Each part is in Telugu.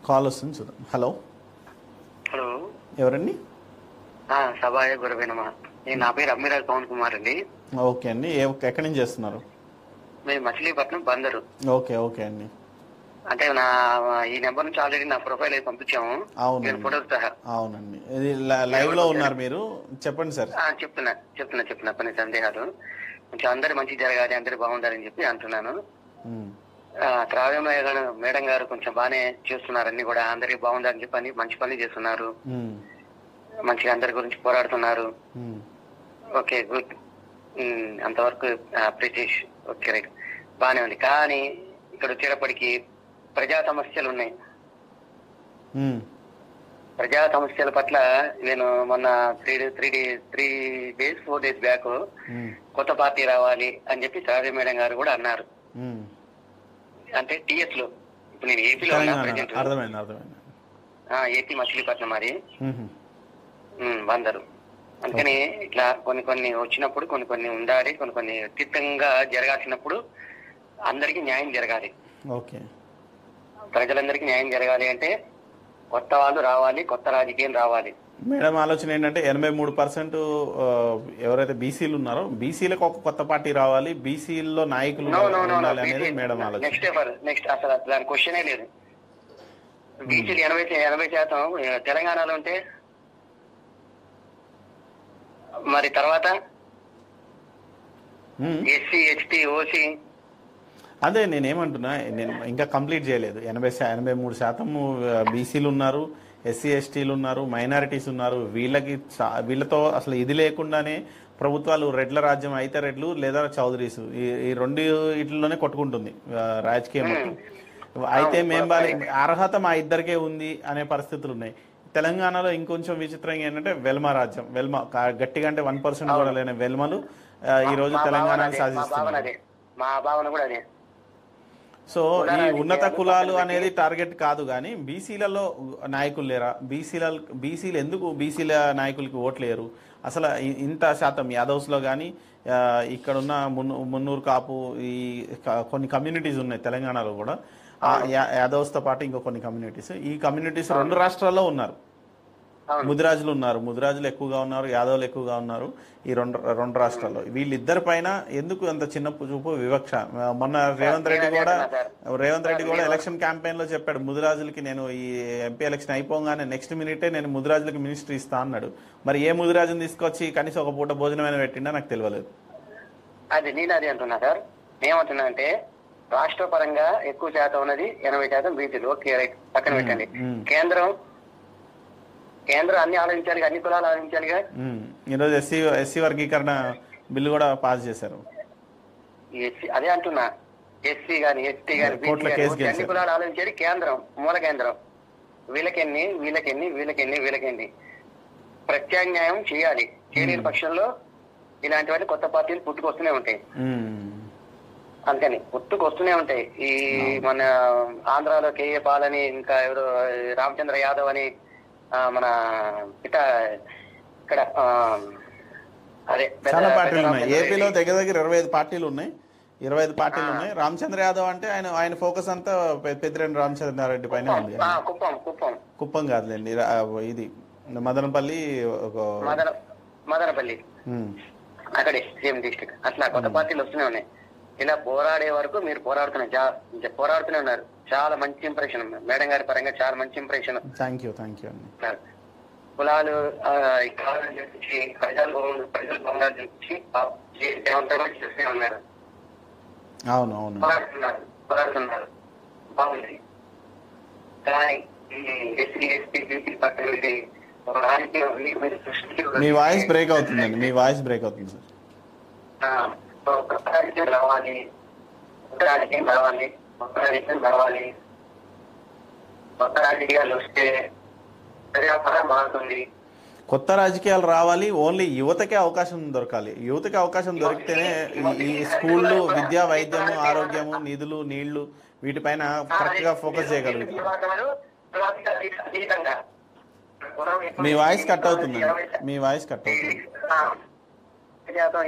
కాల్ వస్తుంది చూద్దాం. హలో, హలో, ఎవరండి? సభాయ గురవేనమా. నా పేరు అమ్మిరాజ్ పవన్ కుమార్ అండి. ఓకే అండి, ఎక్కడి నుంచి చేస్తున్నారు? మేము మచిలీపట్నం బందరు. ఓకే ఓకే అండి. అంటే ఈ నెంబర్ నుంచి ఆల్రెడీ నా ప్రొఫైల్ అయితే పంపించాము. అవునండి, ఫోటోస్ సహా. అవునండి. ఇది లైవ్ లో ఉన్నారు మీరు, చెప్పండి సార్. చెప్తున్నా కొన్ని సందేహాలు. కొంచెం అందరు మంచి జరగాలి, అందరు బాగుండాలని చెప్పి అంటున్నాను. త్రావ్య మేడం గారు కొంచెం బాగానే చేస్తున్నారు, అన్ని కూడా అందరికి బాగుండాలని చెప్పి మంచి పని చేస్తున్నారు. మంచిగా అందరి గురించి పోరాడుతున్నారు. Okay, good. అంతవరకు బ్రిటిష్ ఓకే, రైట్, బానే ఉంది. కానీ ఇక్కడ వచ్చేటప్పటికి ప్రజా సమస్యలు ఉన్నాయి. ప్రజా సమస్యల పట్ల నేను మొన్న 4 days బ్యాక్ కొత్త పార్టీ రావాలి అని చెప్పి త్రావ్య మేడం గారు కూడా అన్నారు. అంటే టిఎస్ లో, ఇప్పుడు నేను ఏపీలో ఉన్నా ప్రెసెంట్. ఏపీ మచిలీపట్నం అది బందరు. అందుకని ఇట్లా కొన్ని వచ్చినప్పుడు కొన్ని ఉండాలి, కొన్ని వ్యక్తిత్వంగా జరగాల్సినప్పుడు అందరికి న్యాయం జరగాలి. ఓకే, ప్రజలందరికీ న్యాయం జరగాలి అంటే కొత్త వాళ్ళు రావాలి, కొత్త రాజకీయం రావాలి. మేడం ఆలోచన ఏంటంటే 83% ఎవరైతే బీసీలు ఉన్నారో బీసీలకు ఒక కొత్త పార్టీ రావాలి, బీసీల్లో నాయకులు ఉండాలి అనేది మేడం ఆలోచన. నెక్స్ట్ అసలు దాని క్వశ్చనే లేదు. బీసీలు 80% తెలంగాణలో ఉంటే మరి తర్వాత ఎస్సీ, ఎస్టీ, ఓసీ. అదే నేనేమంటున్నా, నేను ఇంకా కంప్లీట్ చేయలేదు. 83% బీసీలు ఉన్నారు, ఎస్సీ ఎస్టీలు ఉన్నారు, మైనారిటీస్ ఉన్నారు. వీళ్ళతో అసలు ఇది లేకుండానే ప్రభుత్వాలు రెడ్ల రాజ్యం అయితే రెడ్లు లేదా చౌదరీస్, ఈ రెండు ఇట్లలోనే కొట్టుకుంటుంది రాజకీయం. అయితే మేము అర్హత మా ఇద్దరికే ఉంది అనే పరిస్థితులు ఉన్నాయి. తెలంగాణలో ఇంకొంచెం విచిత్రంగా ఏంటంటే వెల్మ రాజ్యం, గట్టిగా అంటే 1% కూడా లేని వెల్మలు ఈ రోజు తెలంగాణను సాధిస్తున్నారు. సో ఈ ఉన్నత కులాలు అనేది టార్గెట్ కాదు, కానీ బీసీలలో నాయకులు లేరా? బీసీలు ఎందుకు బీసీల నాయకులకి ఓట్లేరు? అసలు ఇంత శాతం యాదవ్స్లో కానీ ఇక్కడున్న మున్నూరు కాపు, ఈ కొన్ని కమ్యూనిటీస్ ఉన్నాయి తెలంగాణలో కూడా. యాదవ్స్తో పాటు ఇంకో కొన్ని కమ్యూనిటీస్, ఈ కమ్యూనిటీస్ 2 రాష్ట్రాల్లో ఉన్నారు. ముదిరాజులు ఎక్కువగా ఉన్నారు, యాదవులు ఎక్కువగా ఉన్నారు ఈ రెండు రాష్ట్రాల్లో. వీళ్ళిద్దరి పైన ఎందుకు అంత చిన్న చూపు, వివక్ష? మొన్న రేవంత్ రెడ్డి కూడా ఎలక్షన్ క్యాంపెయిన్ లో చెప్పాడు, ముదిరాజులకి నేను ఈ ఎంపీ ఎలక్షన్ అయిపోగానే నెక్స్ట్ మినిటే నేను ముదిరాజులకి మినిస్ట్రీ ఇస్తా అన్నాడు. మరి ఏ ముదిరాజుని తీసుకొచ్చి కనీసం ఒక పూట భోజనమైన పెట్టిండా నాకు తెలియలేదు. నేను అది అంటున్నా సార్. ఏమంటున్నా అంటే రాష్ట్ర పరంగా ఎక్కువ శాతం ఉన్నది 80% బీసీలు. ఓకే, రైట్, పక్కన పెట్టండి. కేంద్రం అన్ని ఆలోచించాలి, అన్ని కులాలు ఆలోచించాలిగా. ఈరోజు ఎస్సీ వర్గీకరణ బిల్లు కూడా పాస్ చేశారు. అదే అంటున్నా, ఎస్సీ గాని ఎస్టీ గాని అన్ని కులాలు ఆలోచించేది కేంద్రం, మూల కేంద్రం. వీళ్ళకెన్ని ప్రత్యామ్నాయం చేయాలి. చేయలేని పక్షంలో ఇలాంటివన్నీ కొత్త పార్టీలు పుట్టుకొస్తూనే ఉంటాయి. అందుకని పుట్టుకొస్తూనే ఉంటాయి. ఈ మన ఆంధ్రాలో కేఏ పాల్ అని, ఇంకా ఎవరు రామచంద్ర యాదవ్ అని, మన ఇక్కడ అదే చాలా పార్టీలు ఉన్నాయి. ఏపీలో దగ్గర 25 పార్టీలు ఉన్నాయి. 25 పార్టీలు ఉన్నాయి. రామచంద్ర యాదవ్ అంటే ఆయన ఫోకస్ అంతా పెద్దిరెడ్డి రామచంద్రారెడ్డి పైన ఉంది. కుప్పం కాదులేండి, ఇది మదనపల్లి అక్కడే సేమ్ డిస్ట్రిక్ట్. అట్లా కొత్త పార్టీలు వస్తూనే ఉన్నాయి. ఇలా పోరాడే వరకు మీరు పోరాడుతూనే ఉన్నారు. చాలా మంచి ఇంప్రెషన్ మేడం గారి పరంగా, చాలా మంచి ఇంప్రెషన్. థ్యాంక్ యూ అండి. కులాలు ప్రజలు బాగుండాలని చెప్పి చేస్తూనే ఉన్నారు. అవును, పోరాడుతున్నారు, బాగుంది. కానీ ఎస్సీ, ఎస్టీ, బీసీ పక్కన మీ వాయిస్ బ్రేక్ అవుతుందండి, సార్. కొత్త రాజకీయం రావాలి, కొత్త రాజకీయాలు వస్తే ప్రజాపరం మారుతుంది. కొత్త రాజకీయాలు రావాలి, ఓన్లీ యువతకే అవకాశం దొరకాలి. యువతకి అవకాశం దొరికితేనే ఈ స్కూళ్ళు, విద్య, వైద్యము, ఆరోగ్యము, నిధులు, నీళ్లు వీటిపైన కరెక్ట్ గా ఫోకస్ చేయగలుగుతారు. మీ వాయిస్ కట్ అవుతుంది.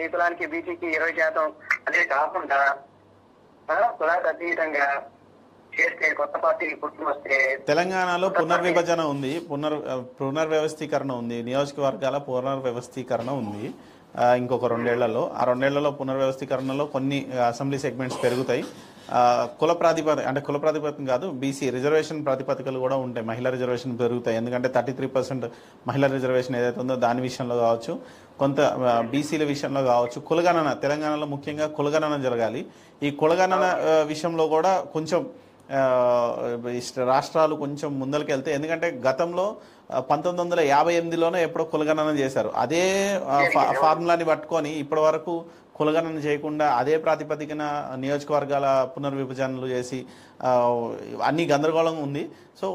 ఈ కులానికి బీసీకి 20%, అదే కాకుండా కులానికి అతీతంగా చేస్తే కొత్త పార్టీ పుట్టుకు వస్తే తెలంగాణలో పునర్విభజన ఉంది, పునర్వ్యవస్థీకరణ ఉంది, నియోజకవర్గాల పునర్వ్యవస్థీకరణ ఉంది ఇంకొక 2 ఏళ్లలో. ఆ 2 ఏళ్లలో పునర్వ్యవస్థీకరణలో కొన్ని అసెంబ్లీ సెగ్మెంట్స్ పెరుగుతాయి. కుల ప్రాతిపదిక అంటే కుల ప్రాతిపదిక కాదు, బీసీ రిజర్వేషన్ ప్రాతిపదికలు కూడా ఉంటాయి. మహిళా రిజర్వేషన్ పెరుగుతాయి, ఎందుకంటే 33% మహిళా రిజర్వేషన్ ఏదైతే ఉందో దాని విషయంలో కావచ్చు, కొంత బీసీల విషయంలో కావచ్చు. కులగణన తెలంగాణలో ముఖ్యంగా కులగణన జరగాలి. ఈ కులగణన విషయంలో కూడా కొంచెం రాష్ట్రాలు కొంచెం ముందరికి వెళ్తే, ఎందుకంటే గతంలో 1958లోనే ఎప్పుడో కులగణన చేశారు. అదే ఫార్ములాని పట్టుకొని ఇప్పటి వరకు కులగణన చేయకుండా అదే ప్రాతిపదికన నియోజకవర్గాల పునర్విభజనలు చేసి అన్ని గందరగోళంగా ఉంది. సో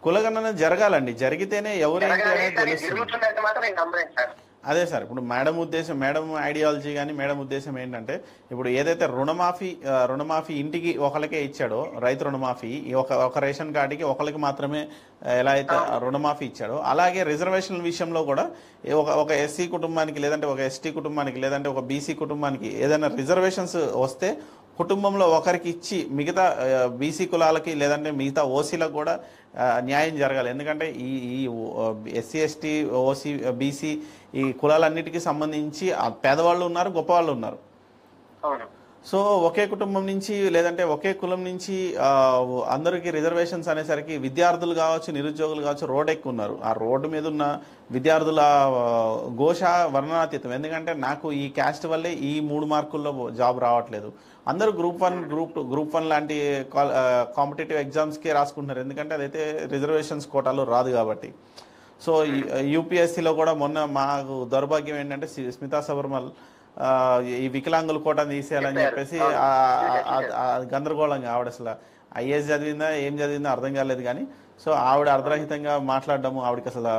కులగణన జరగాలండి, జరిగితేనే ఎవరైతే అనేది తెలుస్తుంది. అదే సార్, ఇప్పుడు మేడం ఉద్దేశం, మేడం ఐడియాలజీ కానీ మేడం ఉద్దేశం ఏంటంటే, ఇప్పుడు ఏదైతే రుణమాఫీ ఇంటికి ఒకరికే ఇచ్చాడో, రైతు రుణమాఫీ ఒక రేషన్ కార్డుకి ఒకరికి మాత్రమే ఎలా అయితే రుణమాఫీ ఇచ్చాడో, అలాగే రిజర్వేషన్ల విషయంలో కూడా ఒక ఎస్సీ కుటుంబానికి లేదంటే ఒక ఎస్టీ కుటుంబానికి లేదంటే ఒక బీసీ కుటుంబానికి ఏదైనా రిజర్వేషన్స్ వస్తే కుటుంబంలో ఒకరికి ఇచ్చి మిగతా బీసీ కులాలకి లేదంటే మిగతా ఓసీలకు కూడా న్యాయం జరగాలి. ఎందుకంటే ఈ ఎస్సీ ఎస్టీ ఓసీ బీసీ ఈ కులాలన్నిటికీ సంబంధించి పేదవాళ్ళు ఉన్నారు, గొప్పవాళ్ళు ఉన్నారు. సో ఒకే కుటుంబం నుంచి లేదంటే ఒకే కులం నుంచి అందరికీ రిజర్వేషన్స్ అనేసరికి విద్యార్థులు కావచ్చు, నిరుద్యోగులు కావచ్చు రోడ్ ఎక్కున్నారు. ఆ రోడ్డు మీద ఉన్న విద్యార్థుల ఘోష వర్ణనాతీతం. ఎందుకంటే నాకు ఈ క్యాస్ట్ వల్లే ఈ 3 మార్కుల్లో జాబ్ రావట్లేదు. అందరూ గ్రూప్ 1 గ్రూప్ 1 లాంటి కాంపిటేటివ్ ఎగ్జామ్స్కే రాసుకుంటున్నారు, ఎందుకంటే అదైతే రిజర్వేషన్స్ కోటాలో రాదు కాబట్టి. సో యూపీఎస్సీలో కూడా మొన్న మాకు దౌర్భాగ్యం ఏంటంటే స్మితా సబర్మల్ ఈ వికలాంగుల కోటను తీసేయాలని చెప్పేసి గందరగోళంగా ఆవిడ అసలు ఐఏఎస్ చదివిందా ఏం చదివిందో అర్థం కాలేదు. కానీ సో ఆవిడ అర్ధరహితంగా మాట్లాడడము, ఆవిడకి అసలు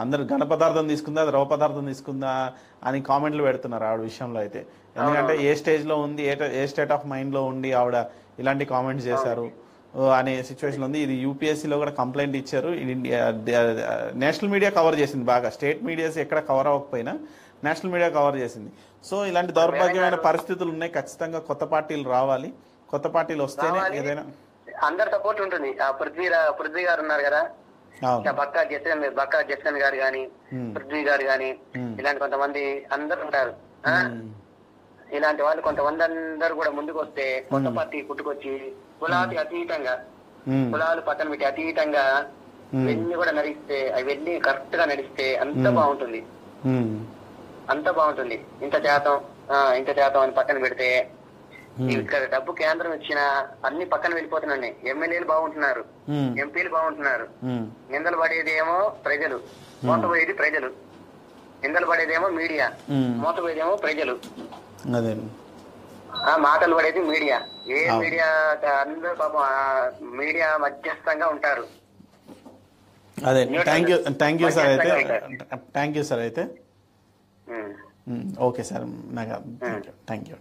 అందరు ఘన పదార్థం తీసుకుందా ద్రవ పదార్థం తీసుకుందా అని కామెంట్లు పెడుతున్నారు ఆవిడ విషయంలో అయితే. ఎందుకంటే ఏ స్టేజ్లో ఉంది, ఏ స్టేట్ ఆఫ్ మైండ్లో ఉండి ఆవిడ ఇలాంటి కామెంట్స్ చేశారు అనే సిచ్యువేషన్ ఉంది. ఇది యూపీఎస్సీలో కూడా కంప్లైంట్ ఇచ్చారు. నేషనల్ మీడియా కవర్ చేసింది బాగా, స్టేట్ మీడియాస్ ఎక్కడ కవర్ అవ్వకపోయినా నేషనల్ మీడియా కవర్ చేసింది. సో ఇలాంటి దౌర్భాగ్యమైన పరిస్థితులు ఉన్నాయి. ఖచ్చితంగా కొత్త పార్టీలు రావాలి, కొత్త పార్టీలు వస్తేనే ఏదైనా అందరు సపోర్ట్ ఉంటుంది. పృథ్వీ గారు ఉన్నారు కదా, బక్కా జస్టిన్ గారు గాని, పృథ్వీ గారు గాని, ఇలాంటి కొంతమంది అందరు ఉంటారు. ఇలాంటి వాళ్ళు కొంతమంది అందరు కూడా ముందుకు వస్తే కొత్త పార్టీ పుట్టుకొచ్చి కులాలకి అతీతంగా, కులాలు పక్కన పెట్టి అతీతంగా ఇవన్నీ కూడా నడిస్తే, అవన్నీ కరెక్ట్ గా నడిస్తే అంత బాగుంటుంది, అంత బాగుంటుంది. ఇంత శాతం అని పక్కన పెడితే ఇక్కడ డబ్బు కేంద్రం ఇచ్చిన అన్ని పక్కన వెళ్ళిపోతున్నాయి. ఎమ్మెల్యేలు బాగుంటున్నారు, ఎంపీలు బాగుంటున్నారు. నిందలు పడేదేమో ప్రజలు, మోసపోయేది ప్రజలు. నిందలు పడేదేమో మీడియా, మోసపోయేదేమో ప్రజలు. మాటలు పడేది మీడియా. ఏ మీడియా అందరూ పాపం మీడియా మధ్యస్థంగా ఉంటారు. అదే థ్యాంక్ యూ సార్ అయితే, థ్యాంక్ యూ సార్ అయితే. ఓకే సార్, నాకు థ్యాంక్ యూ.